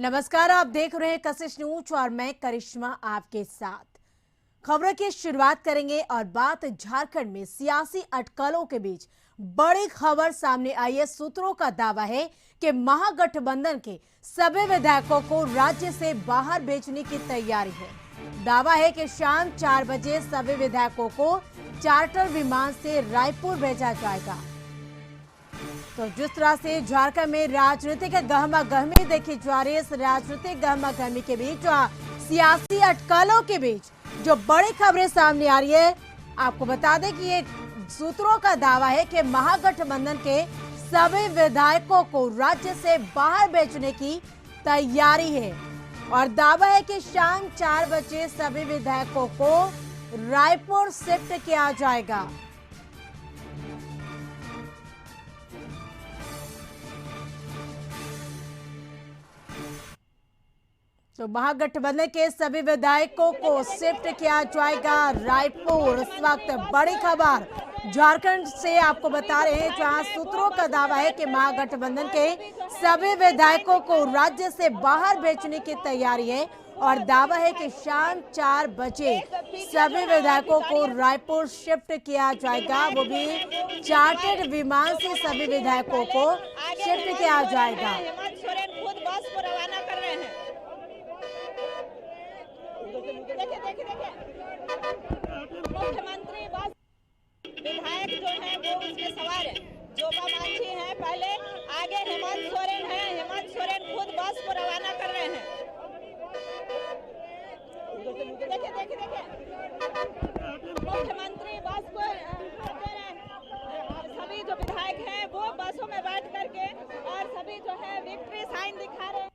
नमस्कार, आप देख रहे हैं कशिश न्यूज और मैं करिश्मा आपके साथ। खबरों की शुरुआत करेंगे और बात झारखंड में सियासी अटकलों के बीच बड़ी खबर सामने आई है। सूत्रों का दावा है कि महागठबंधन के सभी विधायकों को राज्य से बाहर भेजने की तैयारी है। दावा है कि शाम 4 बजे सभी विधायकों को चार्टर विमान से रायपुर भेजा जाएगा। तो जिस तरह से झारखंड में राजनीतिक गहमा गहमी देखी जा रही है, इस राजनीतिक गहमा गहमी के बीच सियासी अटकलों के बीच जो बड़ी खबरें सामने आ रही है, आपको बता दें कि ये सूत्रों का दावा है कि महागठबंधन के सभी विधायकों को राज्य से बाहर भेजने की तैयारी है और दावा है कि शाम 4 बजे सभी विधायकों को रायपुर शिफ्ट किया जाएगा। तो महागठबंधन के सभी विधायकों को शिफ्ट किया जाएगा रायपुर। इस वक्त बड़ी खबर झारखंड से आपको बता रहे हैं, जहां सूत्रों का दावा है कि महागठबंधन के सभी विधायकों को राज्य से बाहर भेजने की तैयारी है और दावा है कि शाम 4 बजे सभी विधायकों को रायपुर शिफ्ट किया जाएगा। वो भी चार्टर्ड विमान से सभी विधायकों को शिफ्ट किया जाएगा। मुख्यमंत्री बस विधायक जो है वो उसमें सवार है। जोबा मांझी है, पहले आगे हेमंत सोरेन है। हेमंत सोरेन खुद बस को रवाना कर रहे हैं। देखिए मुख्यमंत्री बस को सभी जो विधायक हैं वो बसों में बैठ करके और सभी जो है विक्ट्री साइन दिखा रहे हैं।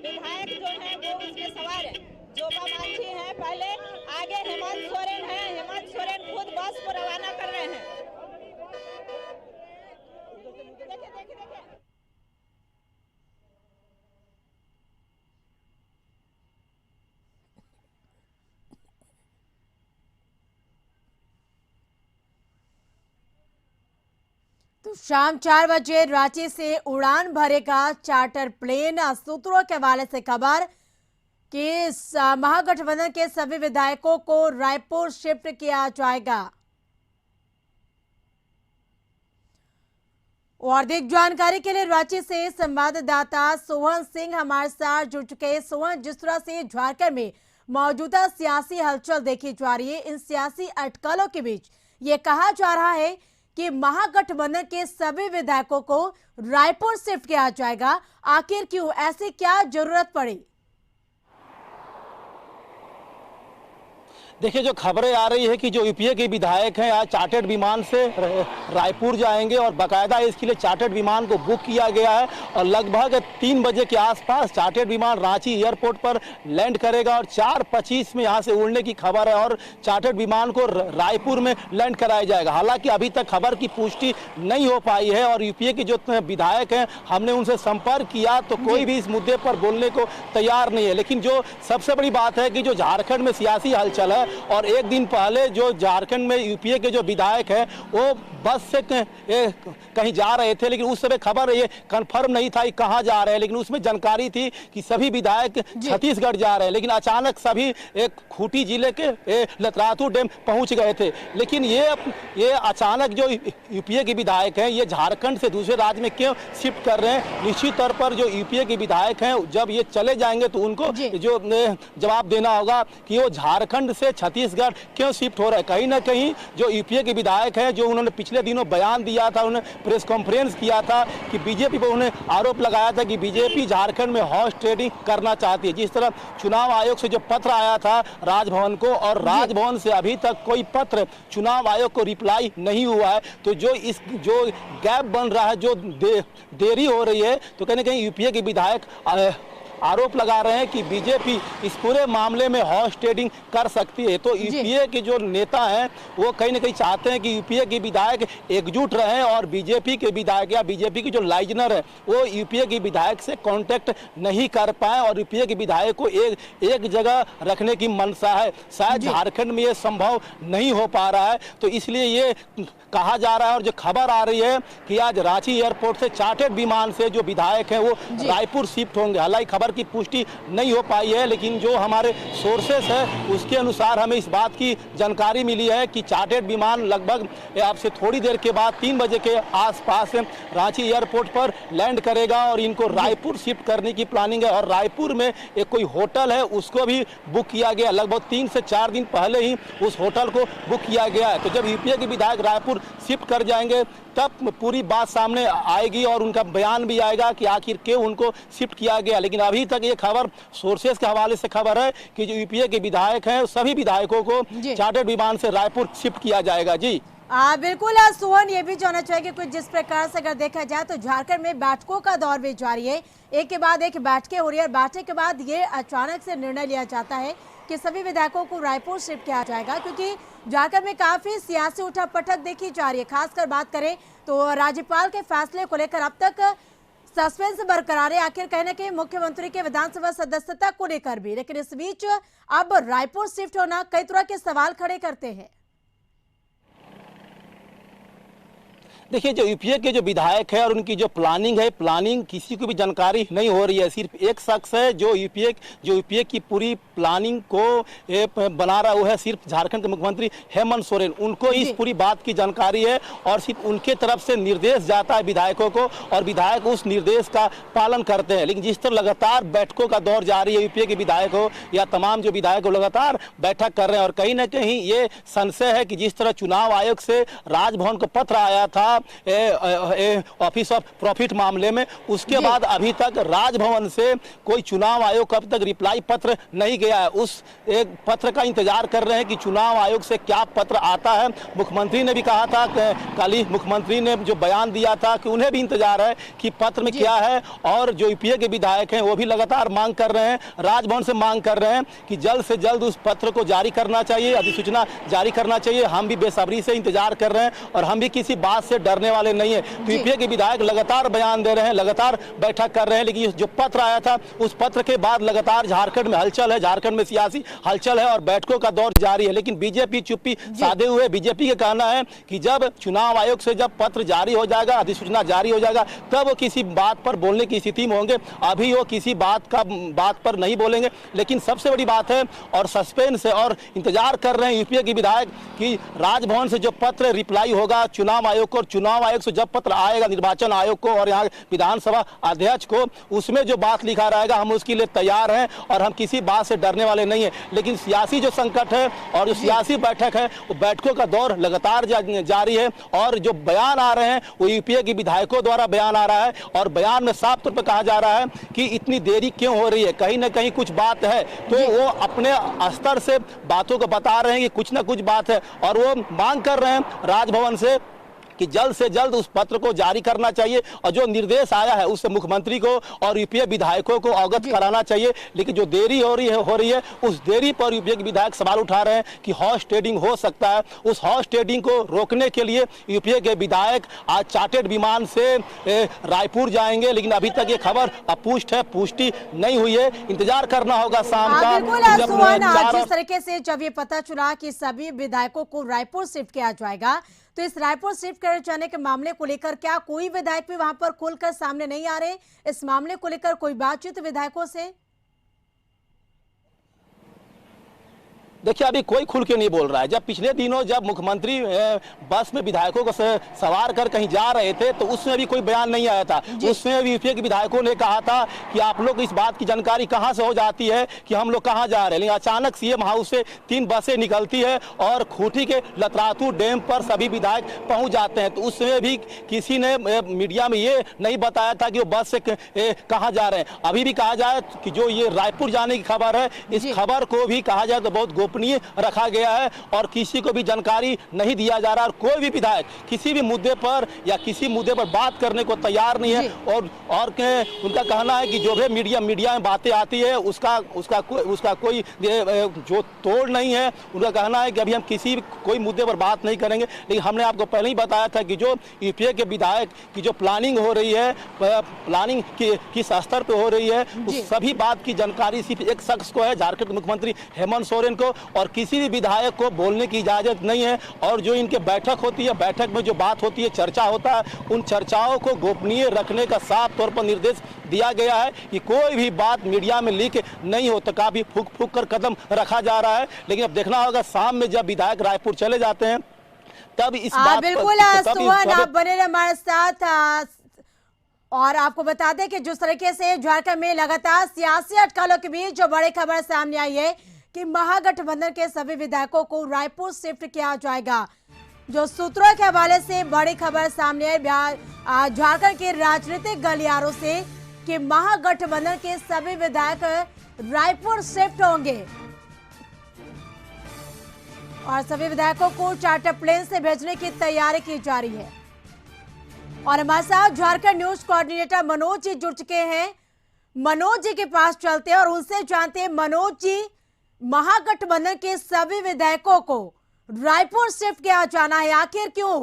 विधायक जो है वो उसमें सवार है। जोबा मांझी है, पहले आगे हेमंत सोरेन है। हेमंत सोरेन खुद बस को रवाना कर रहे हैं। देखिए तो शाम 4 बजे रांची से उड़ान भरेगा चार्टर प्लेन। सूत्रों के हवाले से खबर कि महागठबंधन के सभी विधायकों को रायपुर शिफ्ट किया जाएगा। और अधिक जानकारी के लिए रांची से संवाददाता सोहन सिंह हमारे साथ जुड़ चुके हैं। सोहन, जिस तरह से झारखंड में मौजूदा सियासी हलचल देखी जा रही है, इन सियासी अटकलों के बीच ये कहा जा रहा है कि महागठबंधन के सभी विधायकों को रायपुर शिफ्ट किया जाएगा। आखिर क्यों, ऐसी क्या जरूरत पड़ी? देखिए, जो खबरें आ रही है कि जो यूपीए के विधायक हैं आज चार्टर्ड विमान से रायपुर जाएंगे और बाकायदा इसके लिए चार्टर्ड विमान को बुक किया गया है और लगभग 3 बजे के आसपास चार्टर्ड विमान रांची एयरपोर्ट पर लैंड करेगा और 4:25 में यहां से उड़ने की खबर है और चार्टर्ड विमान को रायपुर में लैंड कराया जाएगा। हालांकि अभी तक खबर की पुष्टि नहीं हो पाई है और यूपीए के जो विधायक हैं हमने उनसे संपर्क किया तो कोई भी इस मुद्दे पर बोलने को तैयार नहीं है। लेकिन जो सबसे बड़ी बात है कि जो झारखंड में सियासी हलचल है और एक दिन पहले जो झारखंड में यूपीए के जो विधायक हैं वो बस से कहीं जा रहे थे, लेकिन उस समय खबर ये कंफर्म नहीं था कि कहां जा रहे हैं, लेकिन उसमें जानकारी थी कि सभी विधायक छत्तीसगढ़ जा रहे हैं। लेकिन अचानक सभी एक खूंटी जिले के लतरातू डैम पहुंच गए थे। लेकिन ये अचानक जो यूपीए के विधायक हैं ये झारखंड से दूसरे राज्य में क्यों शिफ्ट कर रहे हैं? निश्चित तौर पर जो यूपीए के विधायक हैं जब ये चले जाएंगे तो उनको जो जवाब देना होगा कि वो झारखंड से छत्तीसगढ़ क्यों शिफ्ट हो रहा है। कहीं ना कहीं जो यूपीए के विधायक हैं जो उन्होंने पिछले दिनों बयान दिया था, उन्होंने प्रेस कॉन्फ्रेंस किया था कि बीजेपी पर उन्हें आरोप लगाया था कि बीजेपी झारखंड में हॉर्स ट्रेडिंग करना चाहती है। जिस तरह चुनाव आयोग से जो पत्र आया था राजभवन को और राजभवन से अभी तक कोई पत्र चुनाव आयोग को रिप्लाई नहीं हुआ है, तो जो गैप बन रहा है, जो देरी हो रही है, तो कहीं ना कहीं यूपीए के विधायक आरोप लगा रहे हैं कि बीजेपी इस पूरे मामले में हॉर्स ट्रेडिंग कर सकती है। तो यूपीए के जो नेता हैं वो कहीं ना कहीं चाहते हैं कि यूपीए के विधायक एकजुट रहें और बीजेपी के विधायक या बीजेपी के जो लाइजनर है वो यूपीए के विधायक से कांटेक्ट नहीं कर पाए और यूपीए के विधायक को एक जगह रखने की मंशा है। शायद झारखंड में ये संभव नहीं हो पा रहा है, तो इसलिए ये कहा जा रहा है और जो खबर आ रही है कि आज रांची एयरपोर्ट से चार्टर्ड विमान से जो विधायक हैं वो रायपुर शिफ्ट होंगे। हालांकि खबर खबर की पुष्टि नहीं हो पाई है, लेकिन जो हमारे सोर्सेस है उसके अनुसार हमें इस बात की जानकारी मिली है कि चार्टर्ड विमान लगभग अब से थोड़ी देर के बाद 3 बजे के आसपास रांची एयरपोर्ट पर लैंड करेगा और इनको रायपुर शिफ्ट करने की प्लानिंग है। और रायपुर में एक कोई होटल है उसको भी बुक किया गया, लगभग 3 से 4 दिन पहले ही उस होटल को बुक किया गया है। तो जब यूपीए के विधायक रायपुर शिफ्ट कर जाएंगे तब पूरी बात सामने आएगी और उनका बयान भी आएगा कि आखिर क्यों उनको शिफ्ट किया गया। लेकिन अभी तक ये खबर सोर्सेस के हवाले से खबर है कि जो यूपीए के विधायक हैं सभी विधायकों को चार्टर्ड विमान से रायपुर शिफ्ट किया जाएगा। जी बिल्कुल सोहन, ये भी जानना चाहिए कि कुछ जिस प्रकार से अगर देखा जाए तो झारखंड में बैठकों का दौर भी जारी है, एक के बाद एक बैठकें हो रही है। बैठक के बाद ये अचानक से निर्णय लिया जाता है कि सभी विधायकों को रायपुर शिफ्ट किया जाएगा, क्योंकि झारखंड में काफी सियासी उठापटक देखी जा रही है। खासकर बात करें तो राज्यपाल के फैसले को लेकर अब तक सस्पेंस बरकरार है, आखिर कहीं ना कहीं मुख्यमंत्री के विधानसभा सदस्यता को लेकर भी। लेकिन इस बीच अब रायपुर शिफ्ट होना कई तरह के सवाल खड़े करते हैं। देखिए, जो यूपीए के जो विधायक है और उनकी जो प्लानिंग किसी को भी जानकारी नहीं हो रही है। सिर्फ एक शख्स है जो यूपीए की पूरी प्लानिंग को बना रहा है, सिर्फ झारखंड के मुख्यमंत्री हेमंत सोरेन। उनको इस पूरी बात की जानकारी है और सिर्फ उनके तरफ से निर्देश जाता है विधायकों को और विधायक उस निर्देश का पालन करते हैं। लेकिन जिस तरह लगातार बैठकों का दौर जारी है, यूपीए के विधायक हो या तमाम जो विधायक हो लगातार बैठक कर रहे हैं और कहीं ना कहीं ये संशय है कि जिस तरह चुनाव आयोग से राजभवन को पत्र आया था ऑफिस ऑफ प्रॉफिट मामले में, उसके बाद अभी तक राजभवन से कोई चुनाव आयोग का अब तक रिप्लाई पत्र नहीं गया है। उस एक पत्र का इंतजार कर रहे हैं कि चुनाव आयोग से क्या पत्र आता है। मुख्यमंत्री ने भी कहा था, कल ही मुख्यमंत्री ने जो बयान दिया था कि उन्हें भी इंतजार है कि पत्र में क्या है। और जो यूपीए के विधायक हैं वो भी लगातार मांग कर रहे हैं, राजभवन से मांग कर रहे हैं कि जल्द से जल्द उस पत्र को जारी करना चाहिए, अधिसूचना जारी करना चाहिए। हम भी बेसब्री से इंतजार कर रहे हैं और हम भी किसी बात से डरने वाले नहीं है। यूपीए के विधायक लगातार बयान दे रहे हैं, लगातार बैठक कर रहे हैं। लेकिन जो पत्र आया था उस पत्र के बाद लगातार झारखंड में हलचल है, झारखंड में सियासी हलचल है और बैठकों का दौर जारी है। लेकिन बीजेपी चुप्पी साधे हुए, बीजेपी का कहना है कि जब चुनाव आयोग से जब पत्र जारी हो जाएगा, अधिसूचना जारी हो जाएगा, तब वो किसी बात पर बोलने की स्थिति में होंगे। अभी वो किसी बात पर नहीं बोलेंगे। लेकिन सबसे बड़ी बात है और सस्पेंस है और इंतजार कर रहे हैं यूपीए के विधायक कि राजभवन से जो पत्र रिप्लाई होगा चुनाव आयोग को, चुनाव आयोग से जब पत्र आएगा निर्वाचन आयोग को और यहाँ विधानसभा अध्यक्ष को, उसमें जो बात लिखा रहेगा हम उसके लिए तैयार हैं और हम किसी बात से डरने वाले नहीं है। लेकिन सियासी जो संकट है और जो सियासी बैठक है वो बैठकों का दौर लगातार जारी है और जो बयान आ रहे हैं वो यूपीए के विधायकों द्वारा बयान आ रहा है और बयान में साफ तौर पर कहा जा रहा है कि इतनी देरी क्यों हो रही है, कहीं ना कहीं कुछ बात है। तो वो अपने स्तर से बातों को बता रहे हैं कि कुछ ना कुछ बात है और वो मांग कर रहे हैं राजभवन से कि जल्द से जल्द उस पत्र को जारी करना चाहिए और जो निर्देश आया है उससे मुख्यमंत्री को और यूपीए विधायकों को अवगत कराना चाहिए। लेकिन जो देरी हो रही है उस देरी पर यूपीए के विधायक सवाल उठा रहे हैं कि हॉर्स ट्रेडिंग हो सकता है। उस हॉर्स ट्रेडिंग को रोकने के लिए यूपीए के विधायक आज चार्टर्ड विमान से रायपुर जाएंगे। लेकिन अभी तक ये खबर अपुष्ट है, पुष्टि नहीं हुई है, इंतजार करना होगा शाम का। जिस तरीके से जब ये पता चला कि सभी विधायकों को रायपुर शिफ्ट किया जाएगा, तो इस रायपुर शिफ्ट करे जाने के मामले को लेकर क्या कोई विधायक भी वहां पर खुलकर सामने नहीं आ रहे? इस मामले को लेकर कोई बातचीत विधायकों से? देखिए, अभी कोई खुल के नहीं बोल रहा है। जब पिछले दिनों जब मुख्यमंत्री बस में विधायकों को सवार कर कहीं जा रहे थे तो उसमें भी कोई बयान नहीं आया था। उसमें भी यूपीए के विधायकों ने कहा था कि आप लोग इस बात की जानकारी कहां से हो जाती है कि हम लोग कहां जा रहे हैं। लेकिन अचानक सीएम हाउस से 3 बसें निकलती है और खूंटी के लतरातू डैम पर सभी विधायक पहुंच जाते हैं। तो उसमें भी किसी ने मीडिया में ये नहीं बताया था कि वो बस से कहाँ जा रहे हैं। अभी भी कहा जाए कि जो ये रायपुर जाने की खबर है, इस खबर को भी कहा जाए तो बहुत रखा गया है और किसी को भी जानकारी नहीं दिया जा रहा। और कोई भी विधायक किसी भी मुद्दे पर या किसी मुद्दे पर बात करने को तैयार नहीं है और उनका कहना है कि जो भी मीडिया में बातें आती है उसका कोई जो तोड़ नहीं है। उनका कहना है कि अभी हम कोई मुद्दे पर बात नहीं करेंगे। लेकिन हमने आपको पहले ही बताया था कि जो यूपीए के विधायक की जो प्लानिंग हो रही है, प्लानिंग किस स्तर पर हो रही है, उस सभी बात की जानकारी सिर्फ एक शख्स को है, झारखंड के मुख्यमंत्री हेमंत सोरेन को। और किसी भी विधायक को बोलने की इजाज़त नहीं है। और जो इनके बैठक होती है, बैठक में जो बात होती है, चर्चा होता है, उन चर्चाओं को गोपनीय रखने का साफ तौर पर निर्देश दिया गया है कि कोई भी बात मीडिया में लीक नहीं हो। तो काफ़ी फूक फूक कर कदम रखा जा रहा है। लेकिन अब देखना होगा शाम में जब विधायक रायपुर चले जाते हैं तब इस बात बिल्कुल सुमन, आप बने रहे हमारे साथ। और आपको बता दें कि जिस तरीके से झारखंड में लगातार सियासी अटकलों के बीच जो बड़ी खबर सामने आई है कि महागठबंधन के सभी विधायकों को रायपुर शिफ्ट किया जाएगा। जो सूत्रों के हवाले से बड़ी खबर सामने आई झारखंड के राजनीतिक गलियारों से कि महागठबंधन के सभी विधायक रायपुर शिफ्ट होंगे और सभी विधायकों को चार्टर प्लेन से भेजने की तैयारी की जा रही है। और हमारे साथ झारखंड न्यूज कोऑर्डिनेटर मनोज जी जुड़ चुके हैं। मनोज जी के पास चलते हैं और उनसे जानते हैं, मनोज जी, महागठबंधन के सभी विधायकों को रायपुर शिफ्ट किया जाना है, आखिर क्यों?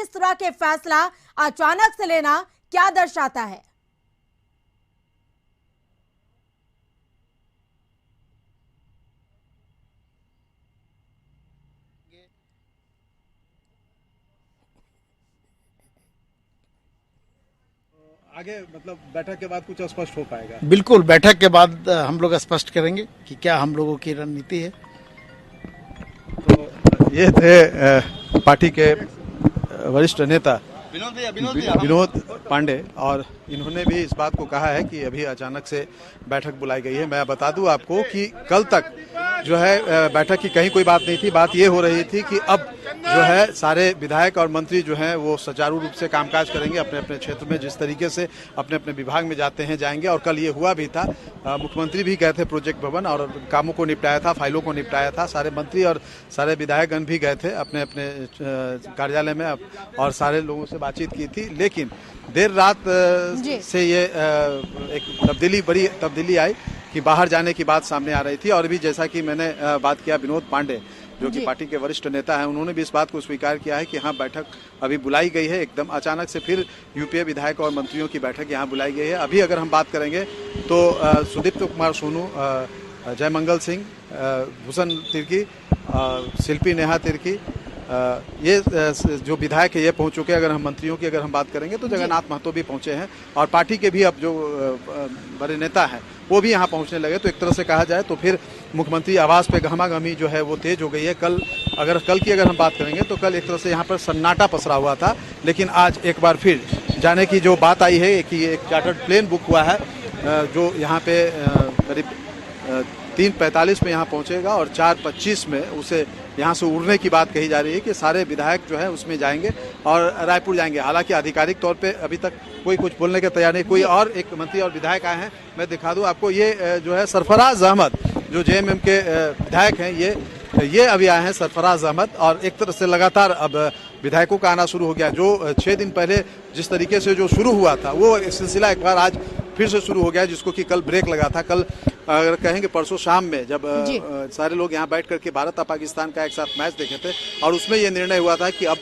इस तरह के फैसला अचानक से लेना क्या दर्शाता है? आगे मतलब बैठक के बाद कुछ स्पष्ट हो पाएगा? बिल्कुल, बैठक के बाद हम लोग स्पष्ट करेंगे कि क्या हम लोगों की रणनीति है। तो ये थे पार्टी के वरिष्ठ नेता विनोद पांडे, और इन्होंने भी इस बात को कहा है कि अभी अचानक से बैठक बुलाई गई है। मैं बता दूं आपको कि कल तक जो है बैठक की कहीं कोई बात नहीं थी। बात ये हो रही थी कि अब जो है सारे विधायक और मंत्री जो हैं वो सुचारू रूप से कामकाज करेंगे अपने अपने क्षेत्र में, जिस तरीके से अपने अपने विभाग में जाते हैं जाएंगे। और कल ये हुआ भी था, मुख्यमंत्री भी गए थे प्रोजेक्ट भवन और कामों को निपटाया था, फाइलों को निपटाया था। सारे मंत्री और सारे विधायकगण भी गए थे अपने अपने कार्यालय में और सारे लोगों से बातचीत की थी। लेकिन देर रात से ये एक बड़ी तब्दीली आई कि बाहर जाने की बात सामने आ रही थी। और भी जैसा कि मैंने बात किया विनोद पांडे जो कि पार्टी के वरिष्ठ नेता हैं, उन्होंने भी इस बात को स्वीकार किया है कि हाँ, बैठक अभी बुलाई गई है। एकदम अचानक से फिर यूपीए विधायक और मंत्रियों की बैठक यहाँ बुलाई गई है। अभी अगर हम बात करेंगे तो सुदीप्त कुमार सोनू, जयमंगल सिंह, भूषण तिर्की, शिल्पी नेहा तिर्की, ये जो विधायक है ये पहुंच चुके हैं। अगर हम मंत्रियों की अगर हम बात करेंगे तो जगन्नाथ महतो भी पहुंचे हैं और पार्टी के भी अब जो बड़े नेता हैं वो भी यहाँ पहुंचने लगे। तो एक तरह से कहा जाए तो फिर मुख्यमंत्री आवास पे गहमागहमी जो है वो तेज हो गई है। कल की अगर हम बात करेंगे तो कल एक तरह से यहाँ पर सन्नाटा पसरा हुआ था, लेकिन आज एक बार फिर जाने की जो बात आई है कि एक चार्टर्ड प्लेन बुक हुआ है जो यहाँ पे करीब 3:45 में यहाँ पहुँचेगा और 4:25 में उसे यहाँ से उड़ने की बात कही जा रही है कि सारे विधायक जो है उसमें जाएंगे और रायपुर जाएंगे। हालांकि आधिकारिक तौर पे अभी तक कोई कुछ बोलने के तैयार नहीं। कोई और एक मंत्री और विधायक आए हैं, मैं दिखा दूं आपको। ये जो है सरफराज अहमद जो जेएमएम के विधायक हैं, ये अभी आए हैं सरफराज अहमद। और एक तरह से लगातार अब विधायकों का आना शुरू हो गया। जो 6 दिन पहले जिस तरीके से जो शुरू हुआ था वो सिलसिला एक बार आज फिर से शुरू हो गया, जिसको कि कल ब्रेक लगा था। कल अगर कहेंगे परसों शाम में जब सारे लोग यहाँ बैठ करके भारत और पाकिस्तान का एक साथ मैच देखे थे और उसमें ये निर्णय हुआ था कि अब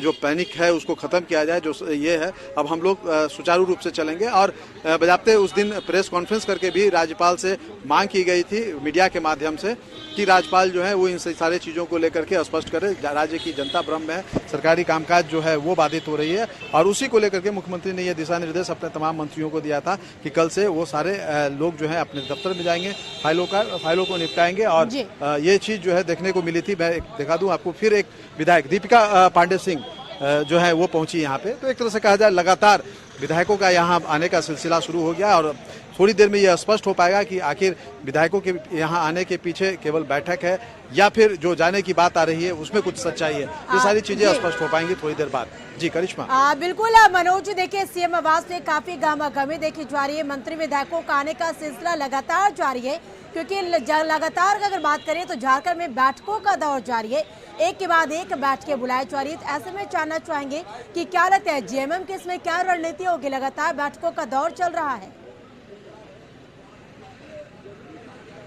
जो पैनिक है उसको ख़त्म किया जाए। जो ये है अब हम लोग सुचारू रूप से चलेंगे। और बजाते उस दिन प्रेस कॉन्फ्रेंस करके भी राज्यपाल से मांग की गई थी मीडिया के माध्यम से कि राज्यपाल जो है वो इन सारे चीज़ों को लेकर के स्पष्ट करे। राज्य की जनता भ्रम में है, सरकारी कामकाज जो है वो बाधित हो रही है। और उसी को लेकर के मुख्यमंत्री ने यह दिशा निर्देश अपने तमाम मंत्रियों को दिया था कि कल से वो सारे लोग जो है अपने दफ्तर में जाएंगे, फाइलों को निपटाएंगे। और ये चीज़ जो है देखने को मिली थी। मैं दिखा दूँ आपको, फिर एक विधायक दीपिका पांडे सिंह जो है वो पहुंची यहाँ पे। तो एक तरह से कहा जाए लगातार विधायकों का यहाँ आने का सिलसिला शुरू हो गया और थोड़ी देर में यह स्पष्ट हो पाएगा कि आखिर विधायकों के यहाँ आने के पीछे केवल बैठक है या फिर जो जाने की बात आ रही है उसमें कुछ सच्चाई है। ये सारी चीजें स्पष्ट हो पाएंगी थोड़ी देर बाद। जी करिश्मा। बिल्कुल मनोज, देखिए सीएम आवास में काफी गहमागहमी देखी जा रही है। मंत्री विधायकों का आने का सिलसिला लगातार जारी है, क्योंकि लगातार अगर बात करें तो झारखंड में बैठकों का दौर जारी है, एक के बाद एक बैठकें बुलाई जा रही है। ऐसे में जानना चाहेंगे कि क्या लगता है जेएमएम के इसमें क्या रणनीति होगी? लगातार बैठकों का दौर चल रहा है।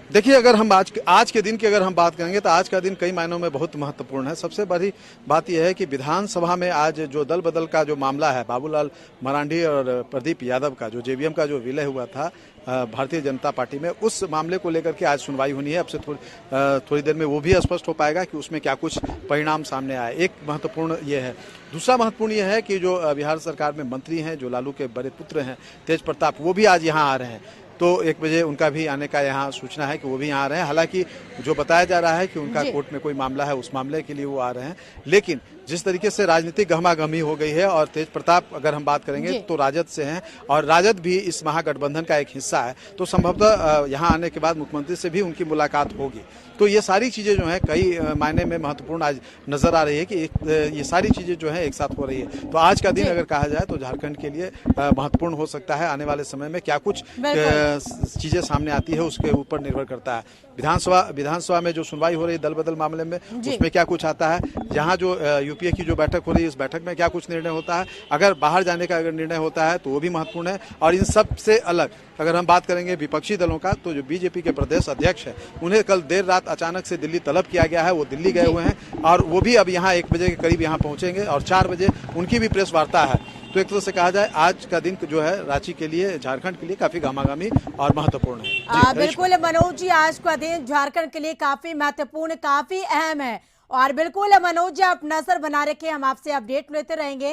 देखिए, अगर हम आज के दिन की अगर हम बात करेंगे तो आज का दिन कई मायनों में बहुत महत्वपूर्ण है। सबसे बड़ी बात यह है कि विधानसभा में आज जो दल बदल का जो मामला है, बाबूलाल मरांडी और प्रदीप यादव का जो जेवीएम का जो विलय हुआ था भारतीय जनता पार्टी में, उस मामले को लेकर के आज सुनवाई होनी है। अब से थोड़ी देर में वो भी स्पष्ट हो पाएगा कि उसमें क्या कुछ परिणाम सामने आए। एक महत्वपूर्ण ये है। दूसरा महत्वपूर्ण ये है कि जो बिहार सरकार में मंत्री हैं, जो लालू के बड़े पुत्र हैं तेज प्रताप, वो भी आज यहाँ आ रहे हैं। तो 1 बजे उनका भी आने का यहाँ सूचना है कि वो भी यहाँ आ रहे हैं। हालांकि जो बताया जा रहा है कि उनका कोर्ट में कोई मामला है, उस मामले के लिए वो आ रहे हैं। लेकिन जिस तरीके से राजनीतिक गहमागहमी हो गई है, और तेज प्रताप अगर हम बात करेंगे तो राजद से हैं और राजद भी इस महागठबंधन का एक हिस्सा है, तो संभवतः यहाँ आने के बाद मुख्यमंत्री से भी उनकी मुलाकात होगी। तो ये सारी चीज़ें जो हैं कई मायने में महत्वपूर्ण आज नजर आ रही है कि ये सारी चीज़ें जो है एक साथ हो रही है। तो आज का दिन अगर कहा जाए तो झारखंड के लिए महत्वपूर्ण हो सकता है। आने वाले समय में क्या कुछ चीजें सामने आती है उसके ऊपर निर्भर करता है। विधानसभा में जो सुनवाई हो रही है दल बदल मामले में, उसमें क्या कुछ आता है। यहाँ जो यूपीए की जो बैठक हो रही है, इस बैठक में क्या कुछ निर्णय होता है। अगर बाहर जाने का अगर निर्णय होता है तो वो भी महत्वपूर्ण है। और इन सब से अलग अगर हम बात करेंगे विपक्षी दलों का, तो जो बीजेपी के प्रदेश अध्यक्ष है, उन्हें कल देर रात अचानक से दिल्ली तलब किया गया है। वो दिल्ली गए हुए हैं और वो भी अब यहाँ 1 बजे के करीब यहाँ पहुंचेंगे और 4 बजे उनकी भी प्रेस वार्ता है। तो एक तरह से कहा जाए आज का दिन जो है रांची के लिए, झारखंड के लिए काफी गहमागहमी और महत्वपूर्ण है। बिल्कुल मनोज जी, आज का दिन झारखंड के लिए काफी महत्वपूर्ण, काफी अहम है। और बिल्कुल मनोज जी, आप नजर बना रखे, हम आपसे अपडेट लेते रहेंगे।